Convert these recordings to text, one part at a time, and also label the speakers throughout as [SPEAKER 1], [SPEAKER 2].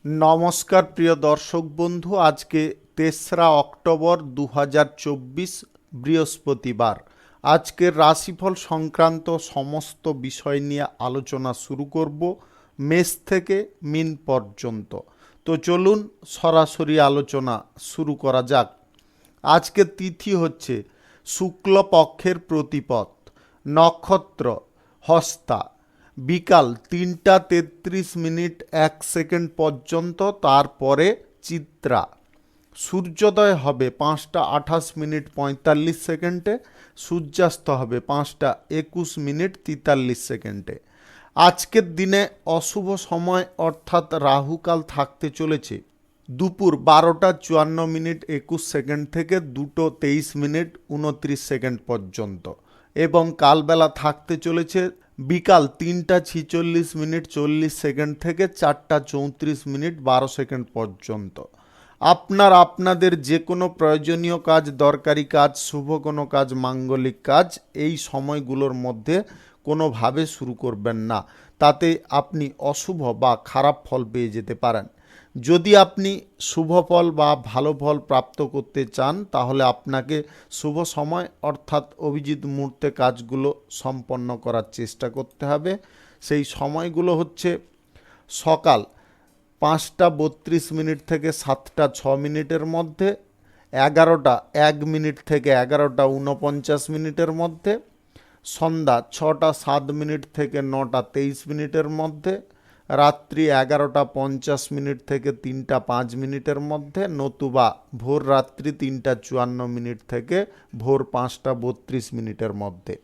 [SPEAKER 1] নমস্কার প্রিয় দর্শক বন্ধু, আজকে ৩রা অক্টোবর ২০২৪ বৃহস্পতিবার। আজকের রাশিফল সংক্রান্ত সমস্ত বিষয় নিয়ে আলোচনা শুরু করব, মেষ থেকে মীন পর্যন্ত। তো চলুন সরাসরি আলোচনা শুরু করা যাক। আজকের তিথি হচ্ছে শুক্লপক্ষের প্রতিপদ, নক্ষত্র হস্তা, বিকাল ৩টা ৩৩ মিনিট ১ সেকেন্ড পর্যন্ত, তারপরে চিত্রা। সূর্যোদয় হবে ৫টা ২৮ মিনিট ৪৫ সেকেন্ডে, সূর্যাস্ত হবে ৫টা ২১ মিনিট ৪৩ সেকেন্ডে। আজকের দিনে অশুভ সময় অর্থাৎ রাহুকাল থাকতে চলেছে দুপুর ১২টা ৫৪ মিনিট ২১ সেকেন্ড থেকে ২টো ২৩ মিনিট ২৯ সেকেন্ড পর্যন্ত, এবং কালবেলা থাকতে চলেছে বিকাল ৩টা ৪৬ মিনিট ৪০ সেকেন্ড থেকে ৪টা ৩৪ মিনিট ১২ সেকেন্ড পর্যন্ত। আপনাদের যে কোনো প্রয়োজনীয় কাজ, দরকারি কাজ, শুভ কোনো কাজ, মাঙ্গলিক কাজ এই সময়গুলোর মধ্যে কোনোভাবে শুরু করবেন না, তাতে আপনি অশুভ বা খারাপ ফল পেয়ে যেতে পারেন। যদি আপনি শুভ ফল বা ভালো ফল প্রাপ্ত করতে চান, তাহলে আপনাকে শুভ সময় অর্থাৎ অভিজিৎ মুহূর্তে কাজগুলো সম্পন্ন করার চেষ্টা করতে হবে। সেই সময়গুলো হচ্ছে সকাল ৫টা ৩২ মিনিট থেকে ৭টা ৬ মিনিটের মধ্যে, ১১টা ১ মিনিট থেকে ১১টা ৪৯ মিনিটের মধ্যে, সন্ধ্যা ৬টা ৭ মিনিট থেকে ৯টা ২৩ মিনিটের মধ্যে, রাত্রি ১১টা ৫০ মিনিট থেকে ৩টা ৫ মিনিটের মধ্যে, নতুবা ভোর রাত্রি ৩টা ৫৪ মিনিট থেকে ভোর ৫টা ৩২ মিনিটের মধ্যে।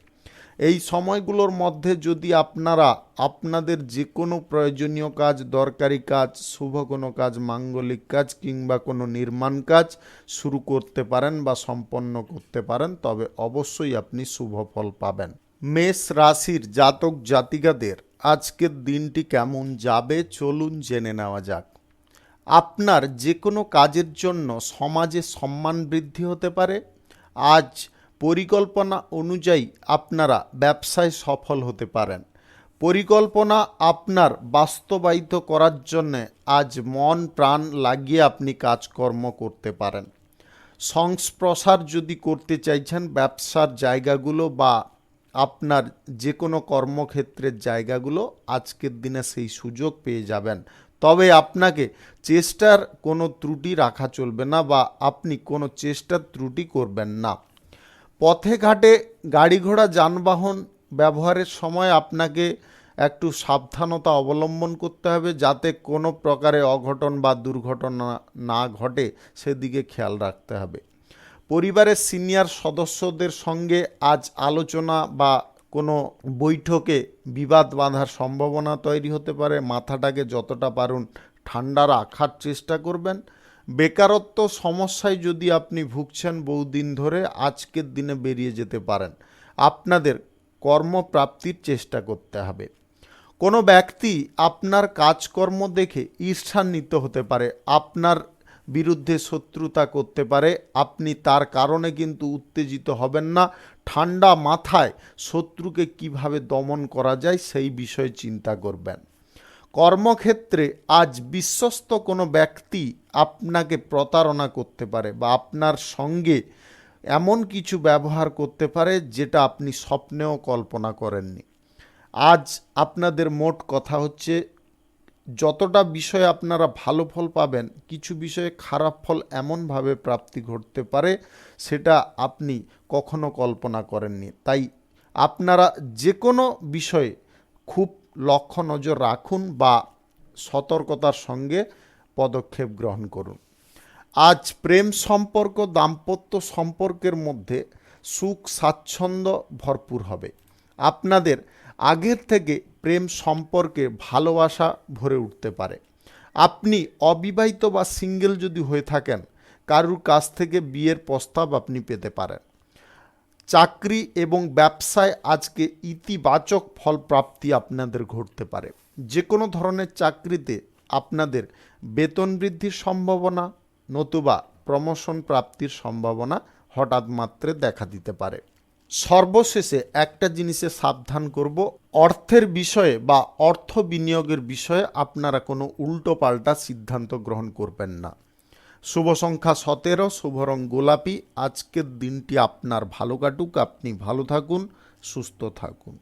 [SPEAKER 1] এই সময়গুলোর মধ্যে যদি আপনারা আপনাদের যে কোনো প্রয়োজনীয় কাজ, দরকারি কাজ, শুভ কোনো কাজ, মাঙ্গলিক কাজ কিংবা কোনো নির্মাণ কাজ শুরু করতে পারেন বা সম্পন্ন করতে পারেন, তবে অবশ্যই আপনি শুভ ফল পাবেন। মেষ রাশির জাতক জাতিকাদের আজকের দিনটি কেমন যাবে চলুন জেনে নেওয়া যাক। আপনার যে কোনো কাজের জন্য সমাজে সম্মান বৃদ্ধি হতে পারে। আজ পরিকল্পনা অনুযায়ী আপনারা ব্যবসায় সফল হতে পারেন। পরিকল্পনা আপনার বাস্তবায়িত করার জন্য আজ মন প্রাণ লাগিয়ে আপনি কাজকর্ম করতে পারেন। সংস্প্রসার যদি করতে চাইছেন ব্যবসার জায়গাগুলো বা আপনার যে কোনো কর্মক্ষেত্রের জায়গাগুলো, আজকের দিনে সেই সুযোগ পেয়ে যাবেন। তবে আপনাকে চেষ্টার কোনো ত্রুটি রাখা চলবে না বা আপনি কোনো চেষ্টার ত্রুটি করবেন না। পথে ঘাটে গাড়ি ঘোড়া যানবাহন ব্যবহারের সময় আপনাকে একটু সাবধানতা অবলম্বন করতে হবে, যাতে কোনো প্রকারে অঘটন বা দুর্ঘটনা না ঘটে, সেদিকে খেয়াল রাখতে হবে। পরিবারের সিনিয়র সদস্যদের সঙ্গে আজ আলোচনা বা কোনো বৈঠকে বিবাদ বাঁধার সম্ভাবনা তৈরি হতে পারে। মাথাটাকে যতটা পারুন ঠান্ডা রাখার চেষ্টা করবেন। বেকারত্ব সমস্যায় যদি আপনি ভুগছেন বহুদিন ধরে, আজকের দিনে বেরিয়ে যেতে পারেন। আপনাদের কর্মপ্রাপ্তির চেষ্টা করতে হবে। কোনো ব্যক্তি আপনার কাজকর্ম দেখে ঈর্ষান্বিত হতে পারে, আপনার বিরুদ্ধে শত্রুতা করতে পারে। আপনি তার কারণে কিন্তু উত্তেজিত হবেন না। ঠান্ডা মাথায় শত্রুকে কিভাবে দমন করা যায় সেই বিষয়ে চিন্তা করবেন। কর্মক্ষেত্রে আজ বিশ্বস্ত কোনো ব্যক্তি আপনাকে প্রতারণা করতে পারে বা আপনার সঙ্গে এমন কিছু ব্যবহার করতে পারে যেটা আপনি স্বপ্নেও কল্পনা করেননি। আজ আপনাদের মোট কথা হচ্ছে, যতটা বিষয়ে আপনারা ভালো ফল পাবেন, কিছু বিষয়ে খারাপ ফল এমনভাবে প্রাপ্তি ঘটতে পারে সেটা আপনি কখনো কল্পনা করেননি। তাই আপনারা যে কোনো বিষয়ে খুব লক্ষ্য নজর রাখুন বা সতর্কতার সঙ্গে পদক্ষেপ গ্রহণ করুন। আজ প্রেম সম্পর্ক, দাম্পত্য সম্পর্কের মধ্যে সুখ স্বাচ্ছন্দ্য ভরপুর হবে। আপনাদের আগের থেকে প্রেম সম্পর্কে ভালোবাসা ভরে উঠতে পারে। আপনি অবিবাহিত বা সিঙ্গেল যদি হয়ে থাকেন, কারুর কাছ থেকে বিয়ের প্রস্তাব আপনি পেতে পারেন। চাকরি এবং ব্যবসায় আজকে ইতিবাচক ফল প্রাপ্তি আপনাদের ঘটতে পারে। যে কোনো ধরনের চাকরিতে আপনাদের বেতন বৃদ্ধির সম্ভাবনা নতুবা প্রমোশন প্রাপ্তির সম্ভাবনা হঠাৎ মাত্রে দেখা দিতে পারে। সর্বশেষে একটা জিনিসে সাবধান করব, অর্থের বিষয়ে বা অর্থ বিনিয়োগের বিষয়ে আপনারা কোনো উল্টো পাল্টা সিদ্ধান্ত গ্রহণ করবেন না। শুভ সংখ্যা 17, শুভ রং গোলাপি। আজকের দিনটি আপনার ভালো কাটুক, আপনি ভালো থাকুন, সুস্থ থাকুন।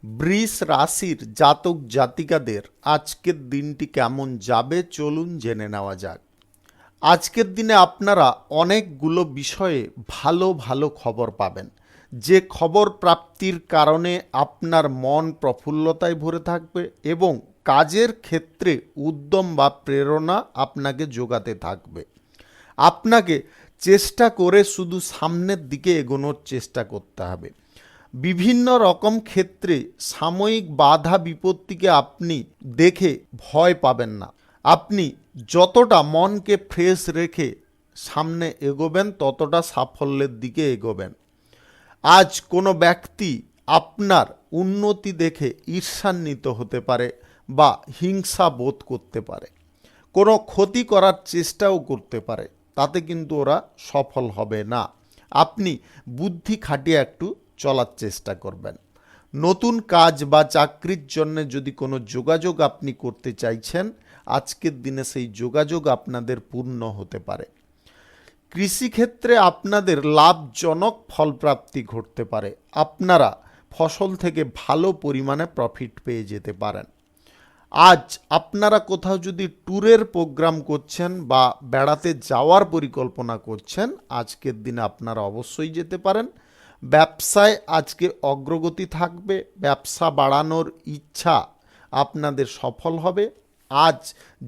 [SPEAKER 1] বৃষ রাশির জাতক জাতিকাদের আজকের দিনটি কেমন যাবে চলুন জেনে নেওয়া যাক। আজকের দিনে আপনারা অনেকগুলো বিষয়ে ভালো ভালো খবর পাবেন, যে খবর প্রাপ্তির কারণে আপনার মন প্রফুল্লতায় ভরে থাকবে এবং কাজের ক্ষেত্রে উদ্যম বা প্রেরণা আপনাকে যোগাতে থাকবে। আপনাকে চেষ্টা করে শুধু সামনের দিকে এগোনোর চেষ্টা করতে হবে। বিভিন্ন রকম ক্ষেত্রে সাময়িক বাধা বিপত্তিকে আপনি দেখে ভয় পাবেন না। আপনি যতটা মনকে ফ্রেশ রেখে সামনে এগোবেন ততটা সাফল্যের দিকে এগোবেন। আজ কোনো ব্যক্তি আপনার উন্নতি দেখে ঈর্ষান্বিত হতে পারে বা হিংসা বোধ করতে পারে, কোনো ক্ষতি করার চেষ্টাও করতে পারে, তাতে কিন্তু ওরা সফল হবে না। আপনি বুদ্ধি খাটিয়ে একটু চলার চেষ্টা করবেন। নতুন কাজ বা চাকরির জন্য যদি কোনো যোগাযোগ আপনি করতে চাইছেন, আজকের দিনে সেই যোগাযোগ আপনাদের পূর্ণ হতে পারে। কৃষিক্ষেত্রে আপনাদের লাভজনক ফলপ্রাপ্তি ঘটতে পারে। আপনারা ফসল থেকে ভালো পরিমাণে প্রফিট পেয়ে যেতে পারেন। আজ আপনারা কোথাও যদি ট্যুরের প্রোগ্রাম করছেন বা বেড়াতে যাওয়ার পরিকল্পনা করছেন, আজকের দিনে আপনারা অবশ্যই যেতে পারেন। ব্যবসায় আজকে অগ্রগতি থাকবে, ব্যবসা বাড়ানোর ইচ্ছা আপনাদের সফল হবে। আজ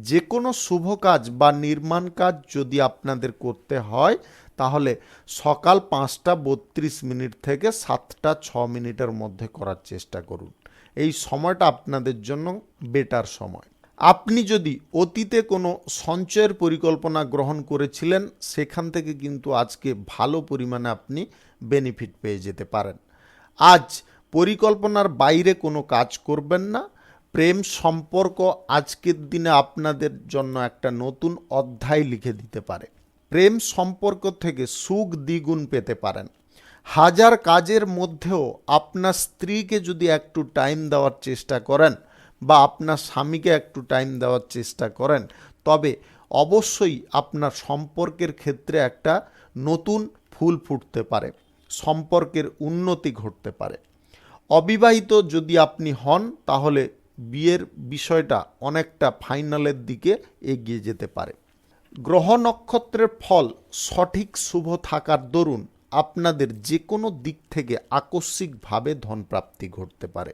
[SPEAKER 1] যে কোনো শুভ কাজ বা নির্মাণ কাজ যদি আপনাদের করতে হয়, তাহলে সকাল 5:32 থেকে 7:06 মধ্যে করার চেষ্টা করুন। এই সময়টা আপনাদের জন্য বেটার সময়। আপনি যদি অতীতে কোনো সঞ্চয়ের পরিকল্পনা গ্রহণ করেছিলেন, সেখান থেকে কিন্তু আজকে ভালো পরিমাণে আপনি বেনিফিট পেয়ে যেতে পারেন। আজ পরিকল্পনার বাইরে কোনো কাজ করবেন না। প্রেম সম্পর্ক আজকের দিনে আপনাদের জন্য একটা নতুন অধ্যায় লিখে দিতে পারে। প্রেম সম্পর্ক থেকে সুখ দ্বিগুণ পেতে পারেন। হাজার কাজের মধ্যেও আপনার স্ত্রীকে যদি একটু টাইম দেওয়ার চেষ্টা করেন বা আপনার স্বামীকে একটু টাইম দেওয়ার চেষ্টা করেন, তবে অবশ্যই আপনার সম্পর্কের ক্ষেত্রে একটা নতুন ফুল ফুটতে পারে, সম্পর্কের উন্নতি ঘটতে পারে। অবিবাহিত যদি আপনি হন, তাহলে বিয়ের বিষয়টা অনেকটা ফাইনালের দিকে এগিয়ে যেতে পারে। গ্রহ নক্ষত্রের ফল সঠিক শুভ থাকার দরুন আপনাদের যে কোনো দিক থেকে আকস্মিকভাবে ধনপ্রাপ্তি ঘটতে পারে।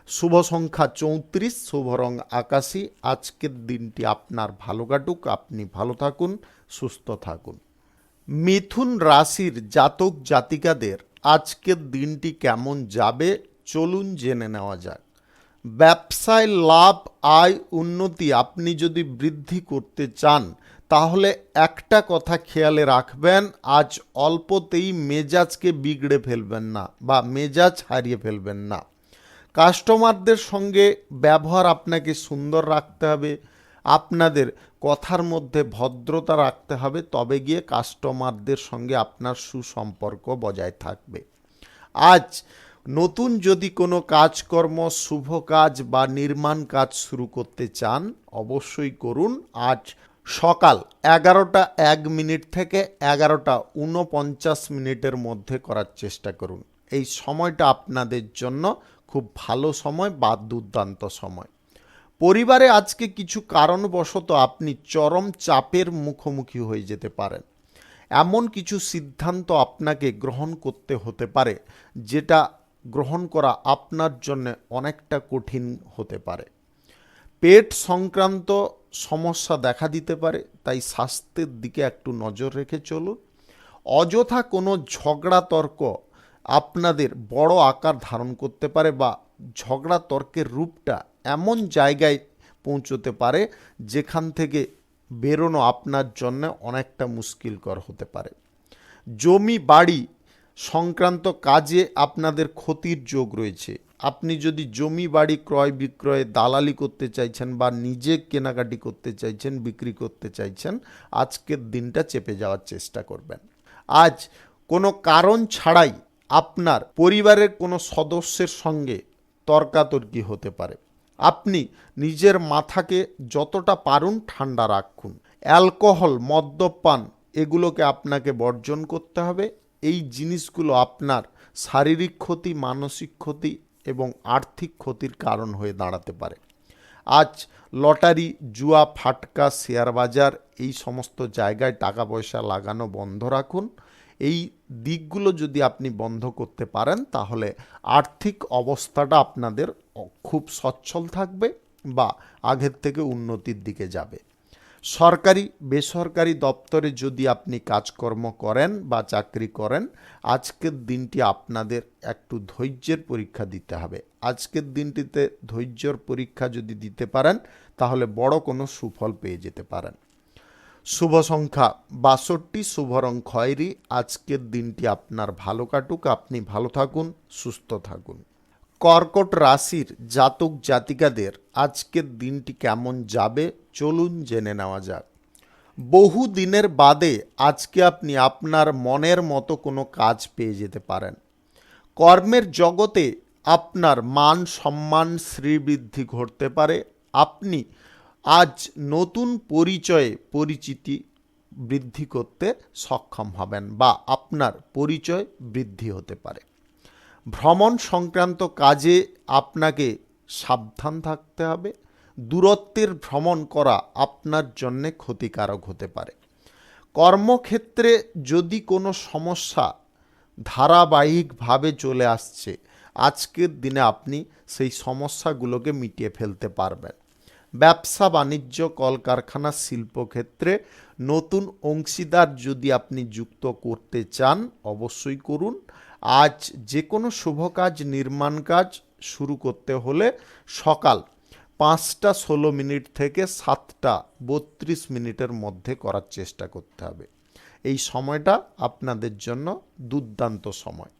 [SPEAKER 1] শুভ সংখ্যা 34, শুভ রং আকাশী। আজকের দিনটি আপনার ভালো কাটুক, আপনি ভালো থাকুন, সুস্থ থাকুন। মিথুন রাশির জাতক জাতিকাদের আজকের দিনটি কেমন যাবে চলুন জেনে নেওয়া যাক। ব্যবসায় লাভ, আয়, উন্নতি আপনি যদি বৃদ্ধি করতে চান, তাহলে একটা কথা খেয়ালে রাখবেন, আজ অল্পতেই মেজাজকে বিগড়ে ফেলবেন না বা মেজাজ হারিয়ে ফেলবেন না। কাস্টমারদের সঙ্গে ব্যবহার আপনাকে সুন্দর রাখতে হবে, আপনাদের কথার মধ্যে ভদ্রতা রাখতে হবে, তবে গিয়ে কাস্টমারদের সঙ্গে আপনার সুসম্পর্ক বজায় থাকবে। আজ নতুন যদি কোনো কাজকর্ম, শুভ কাজ বা নির্মাণ কাজ শুরু করতে চান, অবশ্যই করুন। আজ সকাল 11:01 থেকে 11:49 মধ্যে করার চেষ্টা করুন। এই সময়টা আপনাদের জন্য খুব ভালো সময় বা দুর্দান্ত সময়। পরিবারে আজকে কিছু কারণবশত আপনি চরম চাপের মুখোমুখি হয়ে যেতে পারেন। এমন কিছু সিদ্ধান্ত আপনাকে গ্রহণ করতে হতে পারে, যেটা গ্রহণ করা আপনার জন্য অনেকটা কঠিন হতে পারে। পেট সংক্রান্ত সমস্যা দেখা দিতে পারে, তাই স্বাস্থ্যের দিকে একটু নজর রেখে চলুন। অযথা কোনো ঝগড়া তর্ক আপনাদের বড় আকার ধারণ করতে পারে বা ঝগড়া তর্কের রূপটা এমন জায়গায় পৌঁছতে পারে যেখান থেকে বেরোনো আপনার জন্য অনেকটা মুশকিলকর হতে পারে। জমি বাড়ি সংক্রান্ত কাজে আপনাদের ক্ষতির যোগ রয়েছে। আপনি যদি জমি বাড়ি ক্রয় বিক্রয়ে দালালি করতে চাইছেন বা নিজে কেনাকাটি করতে চাইছেন, বিক্রি করতে চাইছেন, আজকের দিনটা চেপে যাওয়ার চেষ্টা করবেন। আজ কোনো কারণ ছাড়াই আপনার পরিবারের কোনো সদস্যের সঙ্গে তর্কাতর্কি হতে পারে। আপনি নিজের মাথাকে যতটা পারুন ঠান্ডা রাখুন। অ্যালকোহল, মদ্যপান এগুলোকে আপনাকে বর্জন করতে হবে। এই জিনিসগুলো আপনার শারীরিক ক্ষতি, মানসিক ক্ষতি এবং আর্থিক ক্ষতির কারণ হয়ে দাঁড়াতে পারে। আজ লটারি, জুয়া, ফাটকা, শেয়ার বাজার এই সমস্ত জায়গায় টাকা পয়সা লাগানো বন্ধ রাখুন। এই দিকগুলো যদি আপনি বন্ধ করতে পারেন তাহলে আর্থিক অবস্থাটা আপনাদের খুব সচ্ছল থাকবে বা আগের থেকে উন্নতির দিকে যাবে। সরকারি বেসরকারি দপ্তরে যদি আপনি কাজকর্ম করেন বা চাকরি করেন, আজকের দিনটি আপনাদের একটু ধৈর্যের পরীক্ষা দিতে হবে। আজকের দিনটিতে ধৈর্যের পরীক্ষা যদি দিতে পারেন তাহলে বড় কোনো সুফল পেয়ে যেতে পারেন। শুভ সংখ্যা 62, শুভ রং খয়েরি। আজকের দিনটি আপনার ভালো কাটুক, আপনি ভালো থাকুন, সুস্থ থাকুন। কর্কট রাশির জাতক জাতিকাদের আজকের দিনটি কেমন যাবে চলুন জেনে নেওয়া যাক। বহু দিনের বাদে আজকে আপনি আপনার মনের মতো কোনো কাজ পেয়ে যেতে পারেন। কর্মের জগতে আপনার মান সম্মান শ্রীবৃদ্ধি ঘটতে পারে। আপনি আজ নতুন পরিচয়ে পরিচিতি বৃদ্ধি করতে সক্ষম হবেন বা আপনার পরিচয় বৃদ্ধি হতে পারে। ভ্রমণ সংক্রান্ত কাজে আপনাকে সাবধান থাকতে হবে। দূরত্বের ভ্রমণ করা আপনার জন্যে ক্ষতিকারক হতে পারে। কর্মক্ষেত্রে যদি কোনো সমস্যা ধারাবাহিকভাবে চলে আসছে, আজকের দিনে আপনি সেই সমস্যাগুলোকে মিটিয়ে ফেলতে পারবেন। ব্যবসা বাণিজ্য, কলকারখানা, শিল্পক্ষেত্রে নতুন অংশীদার যদি আপনি যুক্ত করতে চান অবশ্যই করুন। আজ যে কোনো শুভ কাজ, নির্মাণ কাজ শুরু করতে হলে সকাল 5:16 থেকে 7:32 মধ্যে করার চেষ্টা করতে হবে। এই সময়টা আপনাদের জন্য দুর্দান্ত সময়।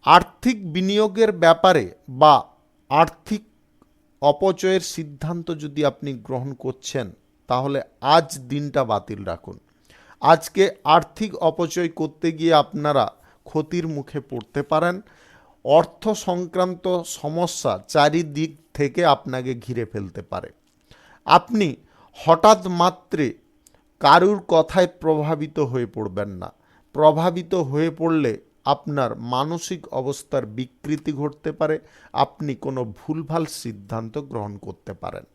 [SPEAKER 1] আর্থিক বিনিয়োগের ব্যাপারে বা আর্থিক অপচয়ের সিদ্ধান্ত যদি আপনি গ্রহণ করছেন তাহলে আজ দিনটা বাতিল রাখুন। আজকে আর্থিক অপচয় করতে গিয়ে আপনারা ক্ষতির মুখে পড়তে পারেন। অর্থ সংক্রান্ত সমস্যা চারিদিক থেকে আপনাকে ঘিরে ফেলতে পারে। আপনি হঠাৎ মাত্রে কারুর কথায় প্রভাবিত হয়ে পড়বেন না। প্রভাবিত হয়ে পড়লে আপনার মানসিক অবস্থার বিকৃতি ঘটতে পারে। আপনি কোনো ভুলভাল সিদ্ধান্ত গ্রহণ করতে পারেন।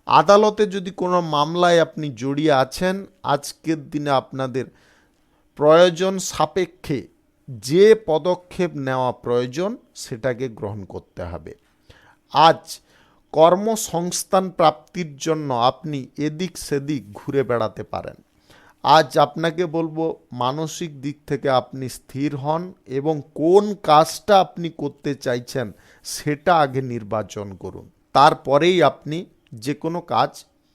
[SPEAKER 1] আদালতে যদি কোনো মামলায় আপনি জড়িয়ে আছেন, আজকের দিনে আপনাদের প্রয়োজন সাপেক্ষে যে পদক্ষেপ নেওয়া প্রয়োজন সেটাকে গ্রহণ করতে হবে। আজ কর্মসংস্থান প্রাপ্তির জন্য আপনি এদিক সেদিক ঘুরে বেড়াতে পারেন। আজ আপনাকে বলবো মানসিক দিক থেকে আপনি স্থির হন এবং কোন কাজটা আপনি করতে চাইছেন সেটা আগে নির্বাচন করুন। তারপরেই আপনি যে কোনো কাজ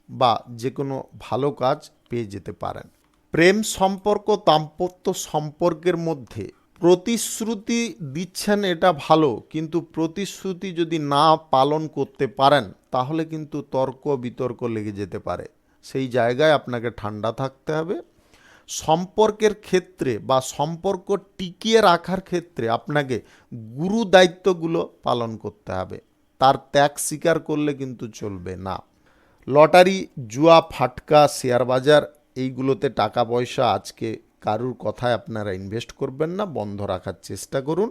[SPEAKER 1] বা যে কোনো ভালো কাজ পেয়ে যেতে পারেন। প্রেম সম্পর্ক, দাম্পত্য সম্পর্কের মধ্যে প্রতিশ্রুতি দিচ্ছেন এটা ভালো, কিন্তু প্রতিশ্রুতি যদি না পালন করতে পারেন তাহলে কিন্তু তর্ক বিতর্ক লেগে যেতে পারে। সেই জায়গায় আপনাকে ঠান্ডা থাকতে হবে। সম্পর্কের ক্ষেত্রে বা সম্পর্ক টিকিয়ে রাখার ক্ষেত্রে আপনাকে গুরু দায়িত্বগুলো পালন করতে হবে। তার ত্যাগ স্বীকার করলে কিন্তু চলবে না। লটারি, জুয়া, ফাটকা, শেয়ার বাজার এইগুলোতে টাকা পয়সা আজকে কারুর কথায় আপনারা ইনভেস্ট করবেন না, বন্ধ রাখার চেষ্টা করুন।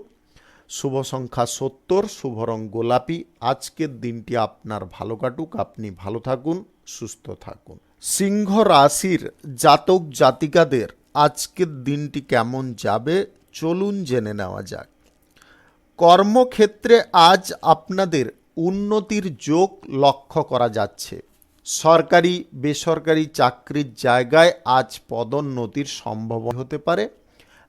[SPEAKER 1] শুভ সংখ্যা 70, শুভ রং গোলাপি। আজকের দিনটি আপনার ভালো কাটুক, আপনি ভালো থাকুন, সুস্থ থাকুন। সিংহ রাশির জাতক জাতিকাদের আজকের দিনটি কেমন যাবে চলুন জেনে নেওয়া যাক। কর্মক্ষেত্রে আজ আপনাদের উন্নতির যোগ লক্ষ্য করা যাচ্ছে। সরকারি বেসরকারি চাকরির জায়গায় আজ পদোন্নতির সম্ভাবনা হতে পারে।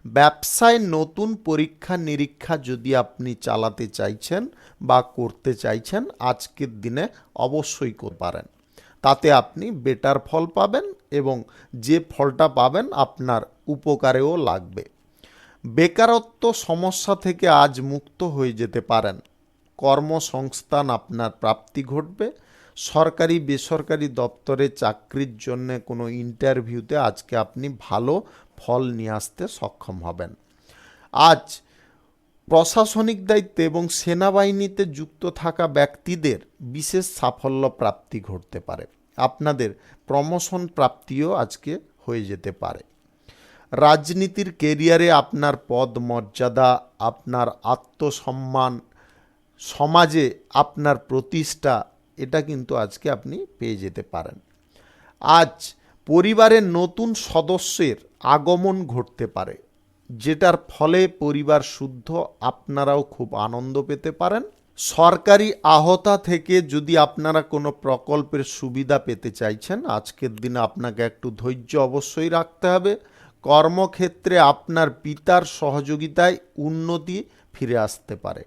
[SPEAKER 1] ব্যবসায় নতুন পরীক্ষা নিরীক্ষা যদি আপনি চালাতে চাইছেন বা করতে চাইছেন, আজকের দিনে অবশ্যই করতে পারেন। তাতে আপনি বেটার ফল পাবেন এবং যে ফলটা পাবেন আপনার উপকারেও লাগবে। বেকারত্ব সমস্যা থেকে আজ মুক্ত হয়ে যেতে পারেন। কর্মসংস্থান আপনার প্রাপ্তি ঘটবে। সরকারি বেসরকারি দপ্তরে চাকরির জন্য কোনো ইন্টারভিউতে আজকে আপনি ভালো ফল নিয়ে আসতে সক্ষম হবেন। আজ প্রশাসনিক দায়িত্বে এবং সেনাবাহিনীতে যুক্ত থাকা ব্যক্তিদের বিশেষ সাফল্য প্রাপ্তি ঘটতে পারে। আপনাদের প্রমোশন প্রাপ্তিও আজকে হয়ে যেতে পারে। রাজনীতির কেরিয়ারে আপনার পদ মর্যাদা, আপনার আত্মসম্মান, সমাজে আপনার প্রতিষ্ঠা, এটা কিন্তু আজকে আপনি পেয়ে যেতে পারেন। আজ পরিবারের নতুন সদস্যের আগমন ঘটতে পারে, যেটার ফলে পরিবার শুদ্ধ আপনারাও খুব আনন্দ পেতে পারেন। সরকারি আহতা থেকে যদি আপনারা কোনো প্রকল্পের সুবিধা পেতে চাইছেন, আজকের দিনে আপনাকে একটু ধৈর্য অবশ্যই রাখতে হবে। কর্মক্ষেত্রে আপনার পিতার সহযোগিতায় উন্নতি ফিরে আসতে পারে।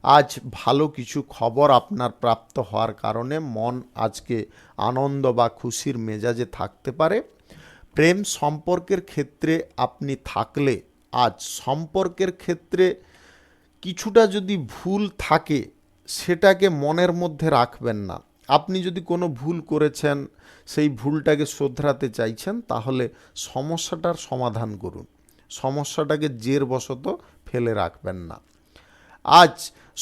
[SPEAKER 1] আজ ভালো কিছু খবর আপনার প্রাপ্ত হওয়ার কারণে মন আজকে আনন্দ বা খুশির মেজাজে থাকতে পারে। প্রেম সম্পর্কের ক্ষেত্রে আপনি থাকলে আজ সম্পর্কের ক্ষেত্রে কিছুটা যদি ভুল থাকে সেটাকে মনের মধ্যে রাখবেন না। আপনি যদি কোনো ভুল করেছেন, সেই ভুলটাকে শোধরাতে চাইছেন, তাহলে সমস্যাটার সমাধান করুন, সমস্যাটাকে জেরবশত ফেলে রাখবেন না। আজ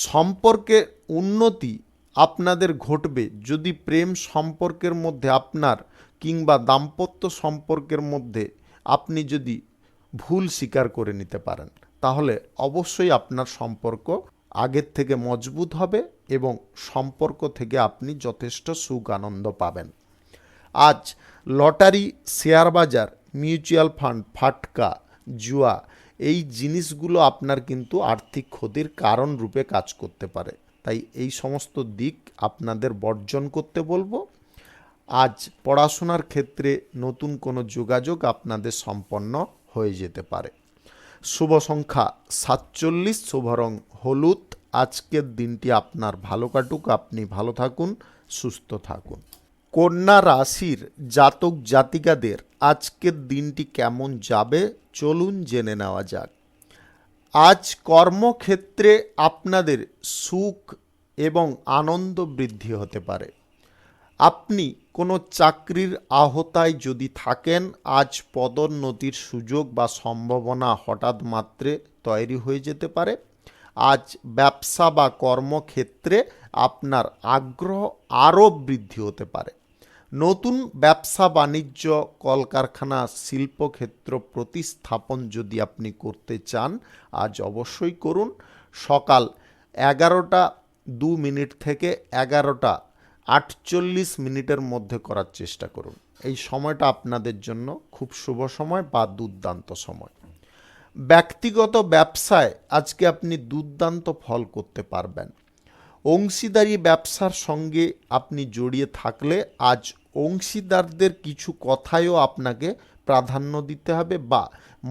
[SPEAKER 1] সম্পর্কে উন্নতি আপনাদের ঘটবে যদি প্রেম সম্পর্কের মধ্যে আপনার কিংবা দাম্পত্য সম্পর্কের মধ্যে আপনি যদি ভুল স্বীকার করে নিতে পারেন, তাহলে অবশ্যই আপনার সম্পর্ক আগের থেকে মজবুত হবে এবং সম্পর্ক থেকে আপনি যথেষ্ট সুখ আনন্দ পাবেন। আজ লটারি, শেয়ার বাজার, মিউচুয়াল ফান্ড, ফাটকা, জুয়া, এই জিনিসগুলো আপনার কিন্তু আর্থিক ক্ষতির কারণ রূপে কাজ করতে পারে। তাই এই সমস্ত দিক আপনাদের বর্জন করতে বলবো। আজ পড়াশোনার ক্ষেত্রে নতুন কোনো যোগাযোগ আপনাদের সম্পন্ন হয়ে যেতে পারে। শুভ সংখ্যা 47, শুভ রং হলুদ। আজকের দিনটি আপনার ভালো কাটুক, আপনি ভালো থাকুন, সুস্থ থাকুন। কন্যা রাশির জাতক জাতিকাদের আজকের দিনটি কেমন যাবে চলুন জেনে নেওয়া যাক। আজ কর্মক্ষেত্রে আপনাদের সুখ এবং আনন্দ বৃদ্ধি হতে পারে। আপনি কোনো চাকরির আওতায় যদি থাকেন, আজ পদোন্নতির সুযোগ বা সম্ভাবনা হঠাৎ মাত্রে তৈরি হয়ে যেতে পারে। আজ ব্যবসা বা কর্মক্ষেত্রে আপনার আগ্রহ আরও বৃদ্ধি হতে পারে। নতুন ব্যবসা বাণিজ্য, কলকারখানা, শিল্পক্ষেত্র প্রতিস্থাপন যদি আপনি করতে চান, আজ অবশ্যই করুন। সকাল 11:02 থেকে 11:48 মধ্যে করার চেষ্টা করুন। এই সময়টা আপনাদের জন্য খুব শুভ সময় বা দুর্দান্ত সময়। ব্যক্তিগত ব্যবসায় আজকে আপনি দুর্দান্ত ফল করতে পারবেন। অংশীদারি ব্যবসার সঙ্গে আপনি জড়িয়ে থাকলে আজ অংশীদারদের কিছু কথায়ও আপনাকে প্রাধান্য দিতে হবে বা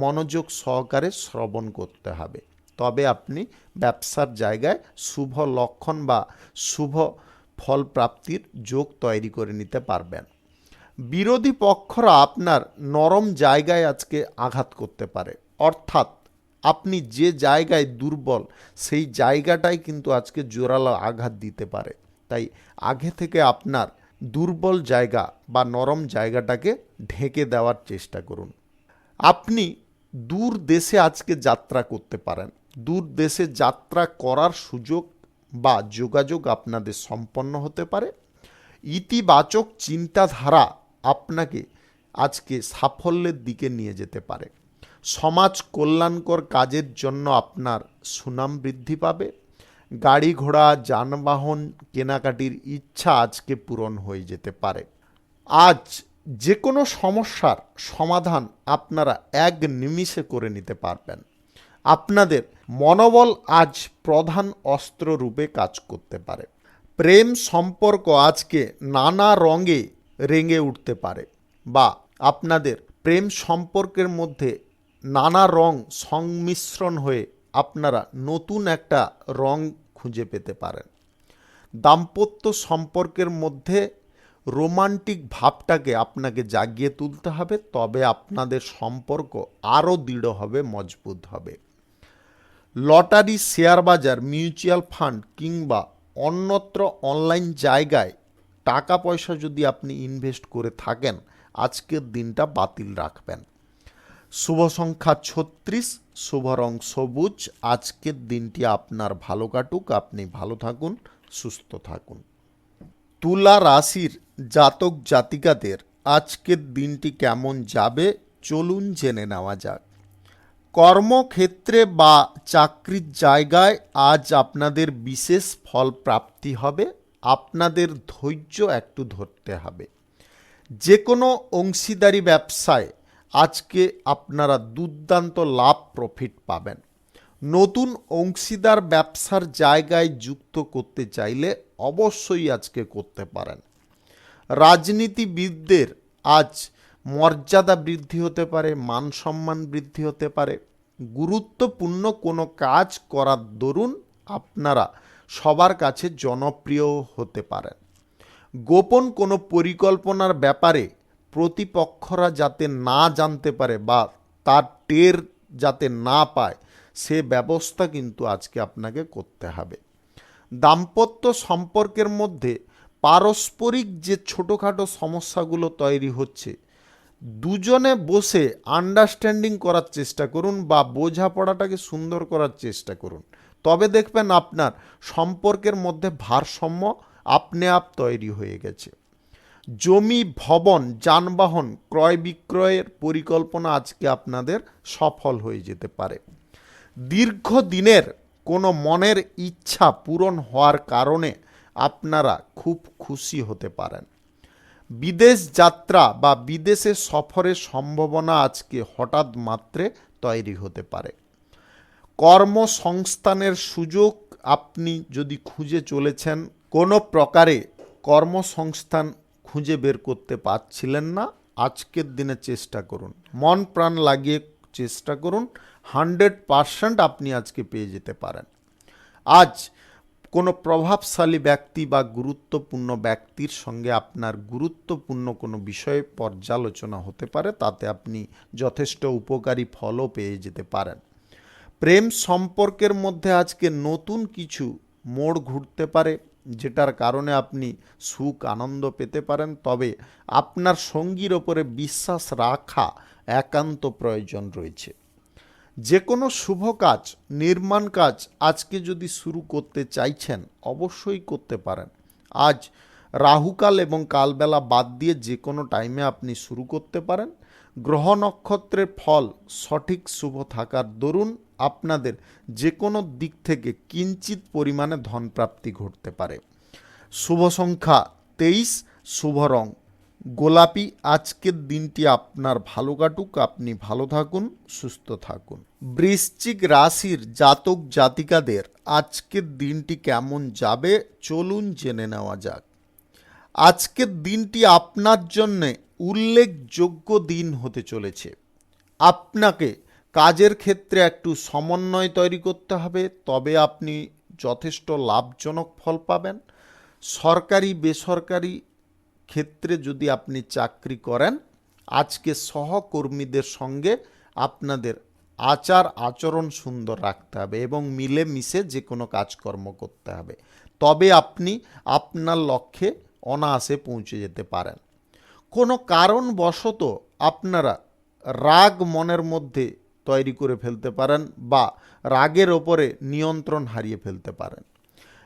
[SPEAKER 1] মনোযোগ সহকারে শ্রবণ করতে হবে, তবে আপনি ব্যবসার জায়গায় শুভ লক্ষণ বা শুভ ফল প্রাপ্তির যোগ তৈরি করে নিতে পারবেন। বিরোধী পক্ষরা আপনার নরম জায়গায় আজকে আঘাত করতে পারে, অর্থাৎ আপনি যে জায়গায় দুর্বল সেই জায়গাটাই কিন্তু আজকে জোরালো আঘাত দিতে পারে। তাই আগে থেকে আপনার দুর্বল জায়গা বা নরম জায়গাটাকে ঢেকে দেওয়ার চেষ্টা করুন। আপনি দূর দেশে আজকে যাত্রা করতে পারেন। দূর দেশে যাত্রা করার সুযোগ বা যোগাযোগ আপনাদের সম্পন্ন হতে পারে। ইতিবাচক চিন্তাধারা আপনাকে আজকে সাফল্যের দিকে নিয়ে যেতে পারে। সমাজ কল্যাণকর কাজের জন্য আপনার সুনাম বৃদ্ধি পাবে। গাড়ি ঘোড়া, যানবাহন কেনাকাটির ইচ্ছা আজকে পূরণ হয়ে যেতে পারে। আজ যে কোনো সমস্যার সমাধান আপনারা এক নিমিষে করে নিতে পারবেন। আপনাদের মনোবল আজ প্রধান অস্ত্র রূপে কাজ করতে পারে। প্রেম সম্পর্ক আজকে নানা রঙে রেঙে উঠতে পারে বা আপনাদের প্রেম সম্পর্কের মধ্যে নানা রং সংমিশ্রণ হয়ে আপনারা নতুন একটা রং খুঁজে পেতে পারেন। দাম্পত্য সম্পর্কের মধ্যে রোমান্টিক ভাবটাকে আপনাকে জাগিয়ে তুলতে হবে, তবে আপনাদের সম্পর্ক আরও দৃঢ় হবে, মজবুত হবে। লটারি, শেয়ার বাজার, মিউচুয়াল ফান্ড কিংবা অন্যত্র অনলাইন জায়গায় টাকা পয়সা যদি আপনি ইনভেস্ট করে থাকেন, আজকের দিনটা বাতিল রাখবেন। শুভ সংখ্যা 36, শুভ রং সবুজ। আজকের দিনটি আপনার ভালো কাটুক, আপনি ভালো থাকুন, সুস্থ থাকুন। তুলা রাশির জাতক জাতিকাদের আজকের দিনটি কেমন যাবে চলুন জেনে নেওয়া যাক। কর্মক্ষেত্রে বা চাকরির জায়গায় আজ আপনাদের বিশেষ ফল প্রাপ্তি হবে। আপনাদের ধৈর্য একটু ধরতে হবে। যে কোনো অংশীদারি ব্যবসায় আজকে আপনারা দুর্দান্ত লাভ প্রফিট পাবেন। নতুন অংশীদার ব্যবসার জায়গায় যুক্ত করতে চাইলে অবশ্যই আজকে করতে পারেন। রাজনীতিবিদদের আজ মর্যাদা বৃদ্ধি হতে পারে, মান সম্মান বৃদ্ধি হতে পারে। গুরুত্বপূর্ণ কোনো কাজ করার দরুন আপনারা সবার কাছে জনপ্রিয় হতে পারেন। গোপন কোনো পরিকল্পনার ব্যাপারে প্রতিপক্ষরা যাতে না জানতে পারে বা তার টের যাতে না পায়, সে ব্যবস্থা কিন্তু আজকে আপনাকে করতে হবে। দাম্পত্য সম্পর্কের মধ্যে পারস্পরিক যে ছোটোখাটো সমস্যাগুলো তৈরি হচ্ছে, দুজনে বসে আন্ডারস্ট্যান্ডিং করার চেষ্টা করুন বা বোঝাপড়াটাকে সুন্দর করার চেষ্টা করুন। তবে দেখবেন আপনার সম্পর্কের মধ্যে ভারসাম্য আপনি আপ তৈরি হয়ে গেছে। জমি, ভবন, যানবাহন ক্রয় বিক্রয়ের পরিকল্পনা আজকে আপনাদের সফল হয়ে যেতে পারে। দীর্ঘদিনের কোনো মনের ইচ্ছা পূরণ হওয়ার কারণে আপনারা খুব খুশি হতে পারেন। বিদেশ যাত্রা বা বিদেশে সফরের সম্ভাবনা আজকে হঠাৎ মাত্রে তৈরি হতে পারে। কর্মসংস্থানের সুযোগ আপনি যদি খুঁজে চলেছেন, কোনো প্রকারে কর্মসংস্থান খুঁজে বের করতে পারছিলেন না, আজকের দিনে চেষ্টা করুন, মন প্রাণ লাগিয়ে চেষ্টা করুন, 100% আপনি আজকে পেয়ে যেতে পারেন। আজ কোনো প্রভাবশালী ব্যক্তি বা গুরুত্বপূর্ণ ব্যক্তির সঙ্গে আপনার গুরুত্বপূর্ণ কোনো বিষয়ে পর্যালোচনা হতে পারে, তাতে আপনি যথেষ্ট উপকারী ফলও পেয়ে যেতে পারেন। প্রেম সম্পর্কের মধ্যে আজকে নতুন কিছু মোড় ঘুরতে পারে, যেটার কারণে আপনি সুখ আনন্দ পেতে পারেন। তবে আপনার সঙ্গীর ওপরে বিশ্বাস রাখা একান্ত প্রয়োজন রয়েছে। যে কোনো শুভ কাজ, নির্মাণ কাজ আজকে যদি শুরু করতে চাইছেন অবশ্যই করতে পারেন। আজ রাহুকাল এবং কালবেলা বাদ দিয়ে যে কোনো টাইমে আপনি শুরু করতে পারেন। গ্রহ নক্ষত্রের ফল সঠিক শুভ থাকার দরুন আপনাদের যে কোনো দিক থেকে কিঞ্চিত পরিমাণে ধনপ্রাপ্তি ঘটতে পারে। শুভ সংখ্যা 23, শুভ রং গোলাপি। আজকের দিনটি আপনার ভালো কাটুক, আপনি ভালো থাকুন, সুস্থ থাকুন। বৃশ্চিক রাশির জাতক জাতিকাদের আজকের দিনটি কেমন যাবে চলুন জেনে নেওয়া যাক। আজকের দিনটি আপনার জন্য উল্লেখযোগ্য দিন হতে চলেছে। আপনাকে কাজের ক্ষেত্রে একটু সমন্বয় তৈরি করতে হবে, তবে আপনি যথেষ্ট লাভজনক ফল পাবেন। সরকারি বেসরকারি ক্ষেত্রে যদি আপনি চাকরি করেন, আজকে সহকর্মীদের সঙ্গে আপনাদের আচার আচরণ সুন্দর রাখতে হবে এবং মিলেমিশে যে কোনো কাজকর্ম করতে হবে, তবে আপনি আপনার লক্ষ্যে অনায়াসে পৌঁছে যেতে পারেন। কোনো কারণবশত আপনারা রাগ মনের মধ্যে তৈরি করে ফেলতে পারেন বা রাগের ওপরে নিয়ন্ত্রণ হারিয়ে ফেলতে পারেন।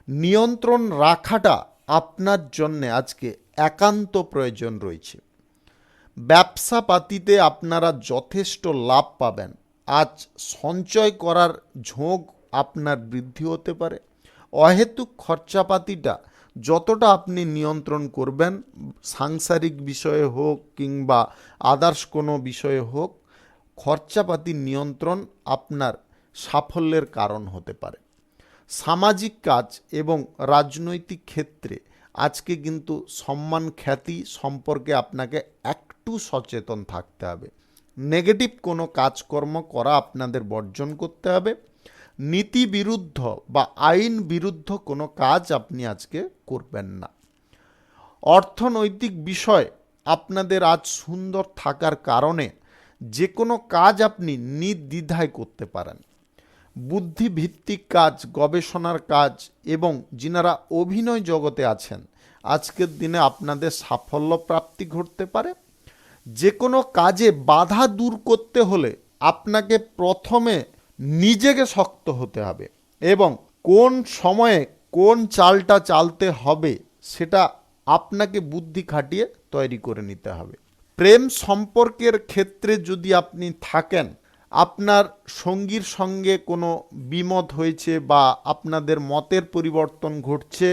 [SPEAKER 1] নিয়ন্ত্রণ রাখাটা আপনার জন্যে আজকে একান্ত প্রয়োজন রয়েছে। ব্যবসাপাতিতে আপনারা যথেষ্ট লাভ পাবেন। আজ সঞ্চয় করার ঝোঁক আপনার বৃদ্ধি হতে পারে। অহেতুক খরচাপাতিটা যতটা আপনি নিয়ন্ত্রণ করবেন, সাংসারিক বিষয়ে হোক কিংবা আদার্স কোনো বিষয়ে হোক, খরচাপাতির নিয়ন্ত্রণ আপনার সাফল্যের কারণ হতে পারে। সামাজিক কাজ এবং রাজনৈতিক ক্ষেত্রে আজকে কিন্তু সম্মান খ্যাতি সম্পর্কে আপনাকে একটু সচেতন থাকতে হবে। নেগেটিভ কোনো কাজকর্ম করা আপনাদের বর্জন করতে হবে। নীতি বিরুদ্ধ বা আইন বিরুদ্ধ কোনো কাজ আপনি আজকে করবেন না। অর্থনৈতিক বিষয় আপনাদের আজ সুন্দর থাকার কারণে যে কোনো কাজ আপনি নির্দ্বিধায় করতে পারেন। বুদ্ধিভিত্তিক কাজ, গবেষণার কাজ এবং যিনারা অভিনয় জগতে আছেন, আজকের দিনে আপনাদের সাফল্য প্রাপ্তি ঘটতে পারে। যে কোনো কাজে বাধা দূর করতে হলে আপনাকে প্রথমে নিজেকে শক্ত হতে হবে এবং কোন সময়ে কোন চালটা চালতে হবে সেটা আপনাকে বুদ্ধি খাটিয়ে তৈরি করে নিতে হবে। প্রেম সম্পর্কের ক্ষেত্রে যদি আপনি থাকেন, আপনার সঙ্গীর সঙ্গে কোনো বিমত হয়েছে বা আপনাদের মতের পরিবর্তন ঘটছে,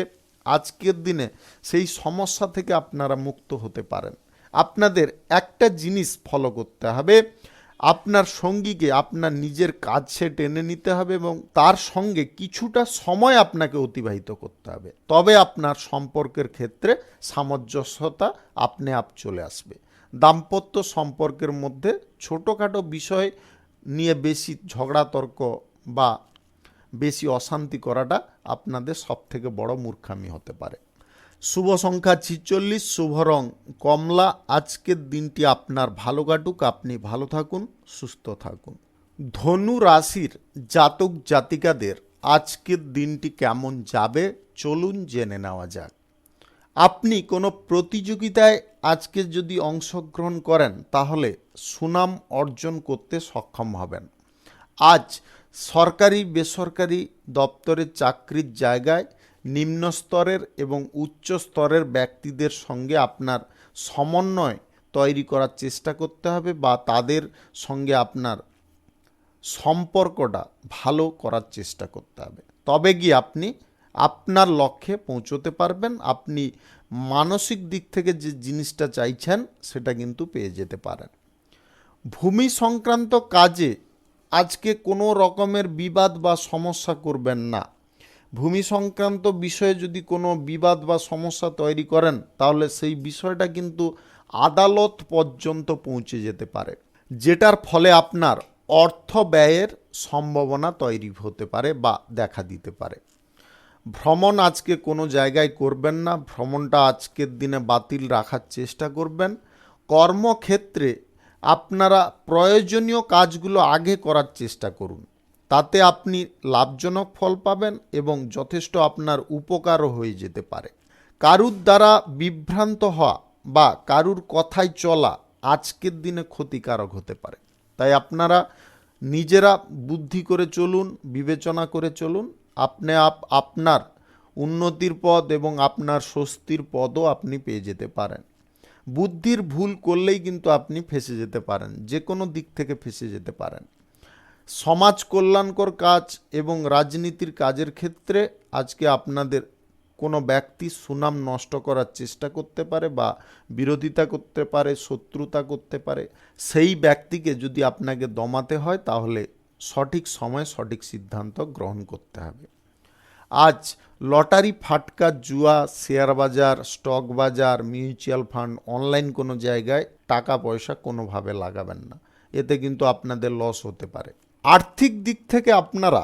[SPEAKER 1] আজকের দিনে সেই সমস্যা থেকে আপনারা মুক্ত হতে পারেন। আপনাদের একটা জিনিস ফলো করতে হবে, আপনার সঙ্গীকে আপনার নিজের কাছে টেনে নিতে হবে এবং তার সঙ্গে কিছুটা সময় আপনাকে অতিবাহিত করতে হবে, তবে আপনার সম্পর্কের ক্ষেত্রে সামঞ্জস্যতা আপনি আপ চলে আসবে। দাম্পত্য সম্পর্কের মধ্যে ছোটোখাটো বিষয় নিয়ে বেশি ঝগড়া তর্ক বা বেশি অশান্তি করাটা আপনাদের সবথেকে বড় মূর্খামি হতে পারে। শুভ সংখ্যা 46, শুভ রং কমলা। আজকের দিনটি আপনার ভালো কাটুক, আপনি ভালো থাকুন, সুস্থ থাকুন। ধনু রাশির জাতক জাতিকাদের আজকের দিনটি কেমন যাবে চলুন জেনে নেওয়া যাক। আপনি কোনো প্রতিযোগিতায় আজকে যদি অংশগ্রহণ করেন তাহলে সুনাম অর্জন করতে সক্ষম হবেন। আজ সরকারি বেসরকারি দপ্তরের চাকরির জায়গায় নিম্ন স্তরের এবং উচ্চ স্তরের ব্যক্তিদের সঙ্গে আপনার সমন্বয় তৈরি করার চেষ্টা করতে হবে বা তাদের সঙ্গে আপনার সম্পর্কটা ভালো করার চেষ্টা করতে হবে, তবে গিয়ে আপনি আপনার লক্ষ্যে পৌঁছতে পারবেন। আপনি মানসিক দিক থেকে যে জিনিসটা চাইছেন সেটা কিন্তু পেয়ে যেতে পারেন। ভূমি সংক্রান্ত কাজে আজকে কোনো রকমের বিবাদ বা সমস্যা করবেন না। ভূমি সংক্রান্ত বিষয়ে যদি কোনো বিবাদ বা সমস্যা তৈরি করেন তাহলে সেই বিষয়টা কিন্তু আদালত পর্যন্ত পৌঁছে যেতে পারে, যেটার ফলে আপনার অর্থ ব্যয়ের সম্ভাবনা তৈরি হতে পারে বা দেখা দিতে পারে। ভ্রমণ আজকে কোনো জায়গায় করবেন না, ভ্রমণটা আজকের দিনে বাতিল রাখার চেষ্টা করবেন। কর্মক্ষেত্রে আপনারা প্রয়োজনীয় কাজগুলো আগে করার চেষ্টা করুন, তাতে আপনি লাভজনক ফল পাবেন এবং যথেষ্ট আপনার উপকারও হয়ে যেতে পারে। কারুর দ্বারা বিভ্রান্ত হওয়া বা কারুর কথায় চলা আজকের দিনে ক্ষতিকারক হতে পারে, তাই আপনারা নিজেরা বুদ্ধি করে চলুন, বিবেচনা করে চলুন। আপনার উন্নতির পথ এবং আপনার স্বস্তির পদও আপনি পেয়ে যেতে পারেন। বুদ্ধির ভুল করলেই কিন্তু আপনি ফেঁসে যেতে পারেন, যে কোনো দিক থেকে ফেঁসে যেতে পারেন। সমাজ কল্যাণকর কাজ এবং রাজনীতির কাজের ক্ষেত্রে আজকে আপনাদের কোনো ব্যক্তি সুনাম নষ্ট করার চেষ্টা করতে পারে বা বিরোধিতা করতে পারে, শত্রুতা করতে পারে। সেই ব্যক্তিকে যদি আপনাকে দমাতে হয় তাহলে সঠিক সময়ে সঠিক সিদ্ধান্ত গ্রহণ করতে হবে। আজ লটারি, ফাটকা, জুয়া, শেয়ার বাজার, স্টক বাজার, মিউচুয়াল ফান্ড, অনলাইন কোনো জায়গায় টাকা পয়সা কোনোভাবে লাগাবেন না, এতে কিন্তু আপনাদের লস হতে পারে। আর্থিক দিক থেকে আপনারা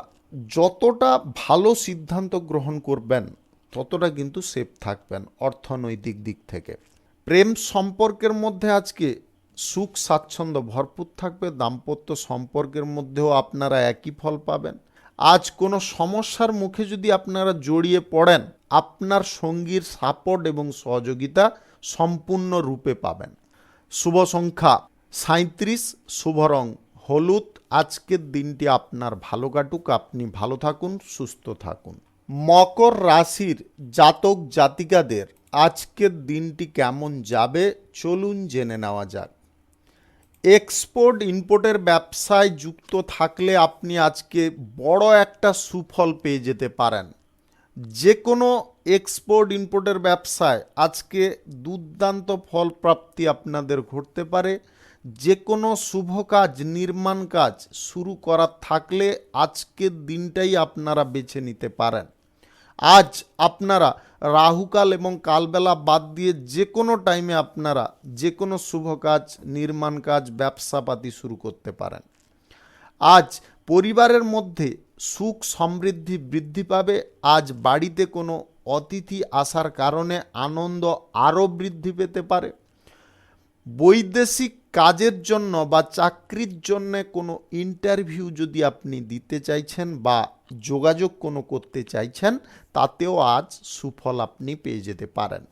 [SPEAKER 1] যতটা ভালো সিদ্ধান্ত গ্রহণ করবেন ততটা কিন্তু সেফ থাকবেন অর্থনৈতিক দিক থেকে। প্রেম সম্পর্কের মধ্যে আজকে সুখ স্বাচ্ছন্দ্য ভরপুর থাকবে। দাম্পত্য সম্পর্কের মধ্যেও আপনারা একই ফল পাবেন। আজ কোনো সমস্যার মুখে যদি আপনারা জড়িয়ে পড়েন, আপনার সঙ্গীর সাপোর্ট এবং সহযোগিতা সম্পূর্ণরূপে পাবেন। শুভ সংখ্যা 37, শুভ রং হলুদ। আজকের দিনটি আপনার ভালো কাটুক, আপনি ভালো থাকুন, সুস্থ থাকুন। মকর রাশির জাতক জাতিকাদের আজকের দিনটি কেমন যাবে চলুন জেনে নেওয়া যাক। এক্সপোর্ট ইম্পোর্টের ব্যবসায় যুক্ত থাকলে আপনি আজকে বড় একটা সুফল পেয়ে যেতে পারেন। যে কোনো এক্সপোর্ট ইম্পোর্টের ব্যবসায় আজকে দুর্দান্ত ফল প্রাপ্তি আপনাদের ঘটতে পারে। যে কোনো শুভ কাজ, নির্মাণ কাজ শুরু করার থাকলে আজকের দিনটাই আপনারা বেছে নিতে পারেন। আজ আপনারা রাহুকাল এবং কালবেলা বাদ দিয়ে যে কোনো টাইমে আপনারা যে কোনো শুভ কাজ, নির্মাণ কাজ, ব্যবসাপাতি শুরু করতে পারেন। আজ পরিবারের মধ্যে সুখ সমৃদ্ধি বৃদ্ধি পাবে। আজ বাড়িতে কোনো অতিথি আসার কারণে আনন্দ আরও বৃদ্ধি পেতে পারে। বৈদেশিক কাজের জন্য বা চাকরির জন্য কোনো ইন্টারভিউ যদি আপনি দিতে চাইছেন বা যোগাযোগ কোনো করতে চাইছেন, তাতেও আজ সুফল আপনি পেয়ে যেতে পারেন।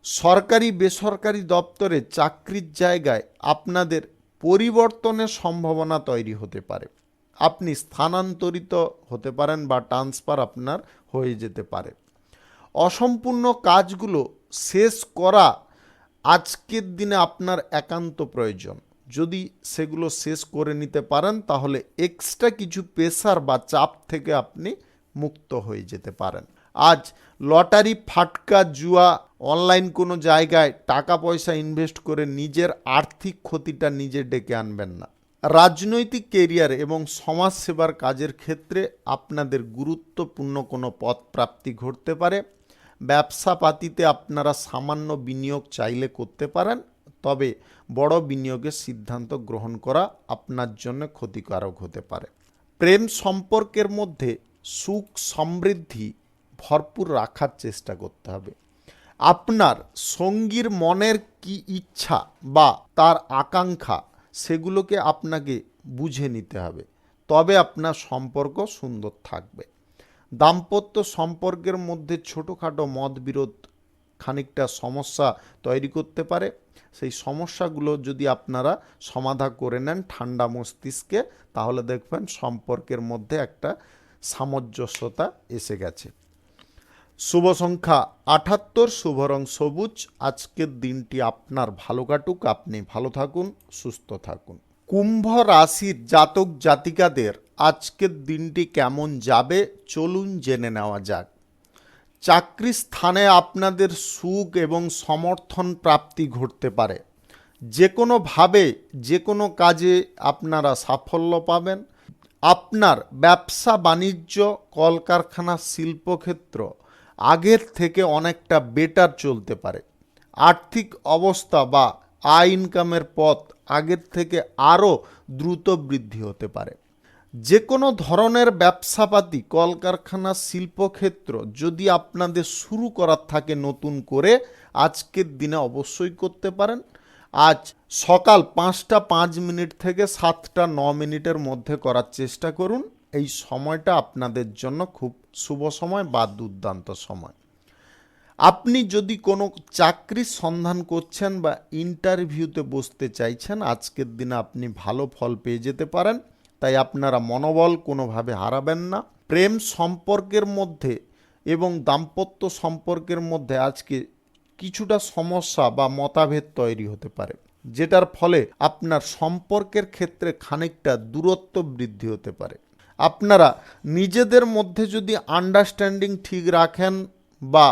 [SPEAKER 1] সরকারি বেসরকারি দপ্তরে চাকরির জায়গায় আপনাদের পরিবর্তনের সম্ভাবনা তৈরি হতে পারে। আপনি স্থানান্তরিত হতে পারেন বা ট্রান্সফার আপনার হয়ে যেতে পারে। অসম্পূর্ণ কাজগুলো শেষ করা আজকের দিনে আপনার একান্ত প্রয়োজন। যদি সেগুলো শেষ করে নিতে পারেন তাহলে এক্সট্রা কিছু প্রেসার বা চাপ থেকে আপনি মুক্ত হয়ে যেতে পারেন। আজ লটারি, ফাটকা, জুয়া, অনলাইন কোনো জায়গায় টাকা পয়সা ইনভেস্ট করে নিজের আর্থিক ক্ষতিটা নিজে ডেকে আনবেন না। রাজনৈতিক কেরিয়ার এবং সমাজসেবার কাজের ক্ষেত্রে আপনাদের গুরুত্বপূর্ণ কোনো পদ প্রাপ্তি ঘটতে পারে। ব্যবসাপাতিতে আপনারা সামান্য বিনিয়োগ চাইলে করতে পারেন, তবে বড় বিনিয়োগের সিদ্ধান্ত গ্রহণ করা আপনার জন্য ক্ষতিকারক হতে পারে। প্রেম সম্পর্কের মধ্যে সুখ সমৃদ্ধি ভরপুর রাখার চেষ্টা করতে হবে। আপনার সঙ্গীর মনের কি ইচ্ছা বা তার আকাঙ্ক্ষা সেগুলোকে আপনাকে বুঝে নিতে হবে, তবে আপনার সম্পর্ক সুন্দর থাকবে। দাম্পত্য সম্পর্কের মধ্যে ছোটোখাটো মতবিরোধ খানিকটা সমস্যা তৈরি করতে পারে। সেই সমস্যাগুলো যদি আপনারা সমাধান করে নেন ঠান্ডা মস্তিষ্কে, তাহলে দেখবেন সম্পর্কের মধ্যে একটা সামঞ্জস্যতা এসে গেছে। শুভ সংখ্যা 78, শুভ রং সবুজ। আজকের দিনটি আপনার ভালো কাটুক, আপনি ভালো থাকুন, সুস্থ থাকুন। কুম্ভ রাশির জাতক জাতিকাদের আজকের দিনটি কেমন যাবে চলুন জেনে নেওয়া যাক। চাকরি স্থানে আপনাদের সুখ এবং সমর্থন প্রাপ্তি ঘটতে পারে। যে কোনোভাবে যে কোনো কাজে আপনারা সাফল্য পাবেন। আপনার ব্যবসা বাণিজ্য, কলকারখানা, শিল্পক্ষেত্র আগের থেকে অনেকটা বেটার চলতে পারে। আর্থিক অবস্থা বা আয় ইনকামের পথ আগের থেকে আরও দ্রুত বৃদ্ধি হতে পারে। যে কোনো ধরনের ব্যবসাপাতি, কলকারখানা, শিল্পক্ষেত্র যদি আপনাদের শুরু করার থাকে নতুন করে, আজকের দিনে অবশ্যই করতে পারেন। আজ সকাল 5টা 5 মিনিট থেকে 7টা 9 মিনিটের মধ্যে করার চেষ্টা করুন। এই সময়টা আপনাদের জন্য খুব শুভ সময় বা দুর্দান্ত সময়। আপনি যদি কোনো চাকরির সন্ধান করছেন বা ইন্টারভিউতে বসতে চাইছেন, আজকের দিনে আপনি ভালো ফল পেয়ে যেতে পারেন। তাই আপনারা মনোবল কোনোভাবে হারাবেন না। প্রেম সম্পর্কের মধ্যে এবং দাম্পত্য সম্পর্কের মধ্যে আজকে কিছুটা সমস্যা বা মতভেদ তৈরি হতে পারে, যেটার ফলে আপনার সম্পর্কের ক্ষেত্রে খানিকটা দূরত্ব বৃদ্ধি হতে পারে। আপনারা নিজেদের মধ্যে যদি আন্ডারস্ট্যান্ডিং ঠিক রাখেন বা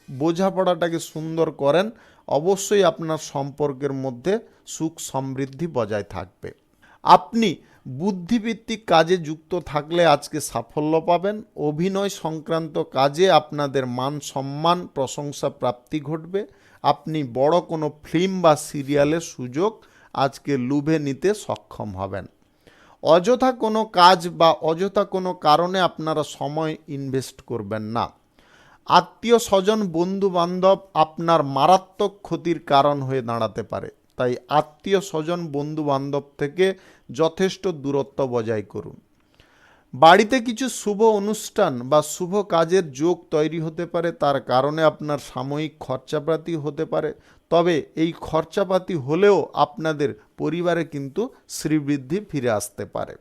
[SPEAKER 1] বোঝাপড়াটাকে সুন্দর করেন, অবশ্যই আপনার সম্পর্কের মধ্যে সুখ সমৃদ্ধি বজায় থাকবে। আপনি বুদ্ধিভিত্তিক কাজে যুক্ত থাকলে আজকে সাফল্য পাবেন। অভিনয় সংক্রান্ত কাজে আপনাদের মান সম্মান প্রশংসা প্রাপ্তি ঘটবে। আপনি বড় কোনো ফিল্ম বা সিরিয়ালের সুযোগ আজকে লুভে নিতে সক্ষম হবেন। অযথা কোনো কাজ বা অযথা কোনো কারণে আপনারা সময় ইনভেস্ট করবেন না। আত্মীয় স্বজন, বন্ধু বান্ধব আপনার মারাত্মক ক্ষতির কারণ হয়ে দাঁড়াতে পারে। তাই আত্মীয় স্বজন, বন্ধু বান্ধব থেকে যথেষ্ট দূরত্ব বজায় করুন। বাড়িতে কিছু শুভ অনুষ্ঠান বা শুভ কাজের যোগ তৈরি হতে পারে, তার কারণে আপনার সাময়িক খরচাপাতি হতে পারে। তবে এই খরচাপাতি হলেও আপনাদের পরিবারে কিন্তু শ্রীবৃদ্ধি ফিরে আসতে পারে।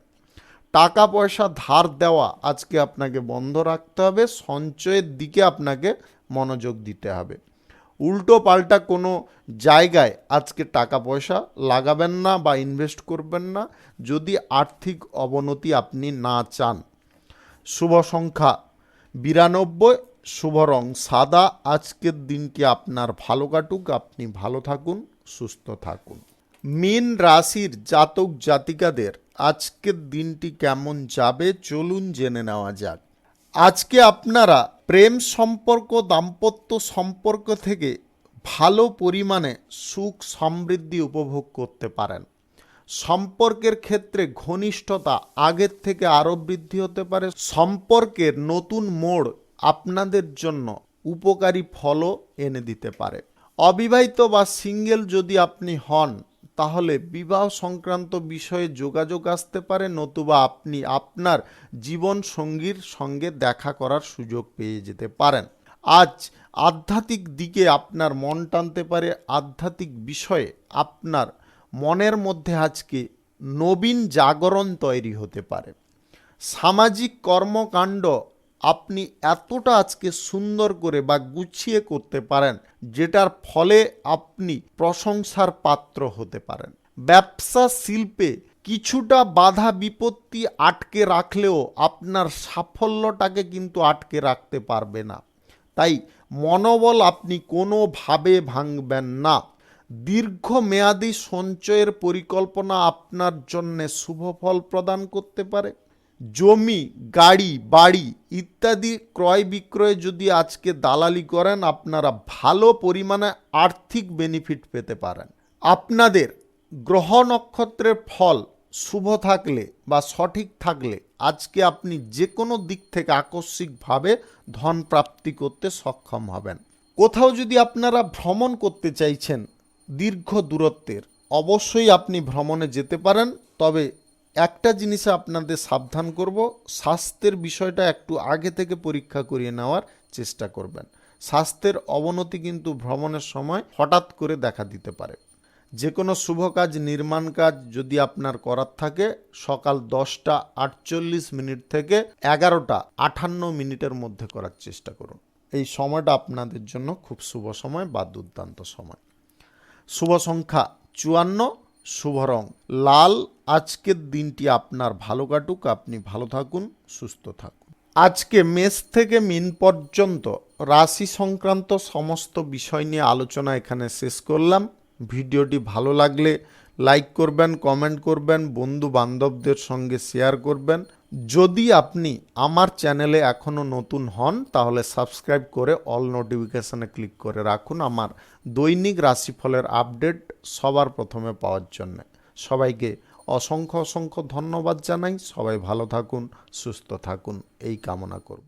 [SPEAKER 1] টাকা পয়সা ধার দেওয়া আজকে আপনাকে বন্ধ রাখতে হবে। সঞ্চয়ের দিকে আপনাকে মনোযোগ দিতে হবে। উল্টো পাল্টা কোনো জায়গায় আজকে টাকা পয়সা লাগাবেন না বা ইনভেস্ট করবেন না, যদি আর্থিক অবনতি আপনি না চান। শুভ সংখ্যা 92, শুভ রং সাদা। আজকের দিনটি আপনার ভালো কাটুক, আপনি ভালো থাকুন, সুস্থ থাকুন। মীন রাশির জাতক জাতিকাদের আজকের দিনটি কেমন যাবে চলুন জেনে নেওয়া যাক। আজকে আপনারা প্রেম সম্পর্ক, দাম্পত্য সম্পর্ক থেকে ভালো পরিমাণে সুখ সমৃদ্ধি উপভোগ করতে পারেন। সম্পর্কের ক্ষেত্রে ঘনিষ্ঠতা আগের থেকে আরও বৃদ্ধি হতে পারে। সম্পর্কের নতুন মোড় আপনাদের জন্য উপকারী ফলও এনে দিতে পারে। অবিবাহিত বা সিঙ্গেল যদি আপনি হন, তাহলে বিবাহ সংক্রান্ত বিষয়ে যোগাযোগ আসতে পারে, নতুবা আপনি আপনার জীবন সঙ্গীর সঙ্গে দেখা করার সুযোগ পেয়ে যেতে পারেন। আজ আধ্যাত্মিক দিকে আপনার মন টানতে পারে। আধ্যাত্মিক বিষয়ে আপনার মনের মধ্যে আজকে নবীন জাগরণ তৈরি হতে পারে। সামাজিক কর্মকাণ্ড আপনি এতটা আজকে সুন্দর করে বা গুছিয়ে করতে পারেন, যেটার ফলে আপনি প্রশংসার পাত্র হতে পারেন। ব্যবসা শিল্পে কিছুটা বাধা বিপত্তি আটকে রাখলেও আপনার সাফল্যটাকে কিন্তু আটকে রাখতে পারবে না। তাই মনোবল আপনি কোনোভাবে ভাঙবেন না। দীর্ঘমেয়াদী সঞ্চয়ের পরিকল্পনা আপনার জন্য শুভ ফল প্রদান করতে পারে। জমি, গাড়ি, বাড়ি ইত্যাদি ক্রয় বিক্রয়ে যদি আজকে দালালি করেন, আপনারা ভালো পরিমাণে আর্থিক বেনিফিট পেতে পারেন। আপনাদের গ্রহ নক্ষত্রের ফল শুভ থাকলে বা সঠিক থাকলে আজকে আপনি যে কোনো দিক থেকে আকস্মিকভাবে ধন প্রাপ্তি করতে সক্ষম হবেন। কোথাও যদি আপনারা ভ্রমণ করতে চাইছেন দীর্ঘ দূরত্বের, অবশ্যই আপনি ভ্রমণে যেতে পারেন। তবে একটা জিনিসে আপনাদের সাবধান করব, স্বাস্থ্যের বিষয়টা একটু আগে থেকে পরীক্ষা করিয়ে নেওয়ার চেষ্টা করবেন। স্বাস্থ্যের অবনতি কিন্তু ভ্রমণের সময় হঠাৎ করে দেখা দিতে পারে। যে কোনো শুভ কাজ, নির্মাণ কাজ যদি আপনার করার থাকে, সকাল 10:48 থেকে 11:58 মধ্যে করার চেষ্টা করুন। এই সময়টা আপনাদের জন্য খুব শুভ সময় বা দুর্দান্ত সময়। শুভ সংখ্যা 54, শুভ রং লাল। আজকের দিনটি আপনার ভালো কাটুক, আপনি ভালো থাকুন, সুস্থ থাকুন। আজকে মেষ থেকে মীন পর্যন্ত রাশি সংক্রান্ত সমস্ত বিষয় নিয়ে আলোচনা এখানে শেষ করলাম। ভিডিওটি ভালো লাগলে লাইক করবেন, কমেন্ট করবেন, বন্ধু বান্ধবদের সঙ্গে শেয়ার করবেন। যদি আপনি আমার চ্যানেলে এখনও নতুন হন তাহলে সাবস্ক্রাইব করে অল নোটিফিকেশানে ক্লিক করে রাখুন আমার দৈনিক রাশিফলের আপডেট সবার প্রথমে পাওয়ার জন্য। সবাইকে অসংখ্য অসংখ্য ধন্যবাদ জানাই। সবাই ভালো থাকুন, সুস্থ থাকুন, এই কামনা করব।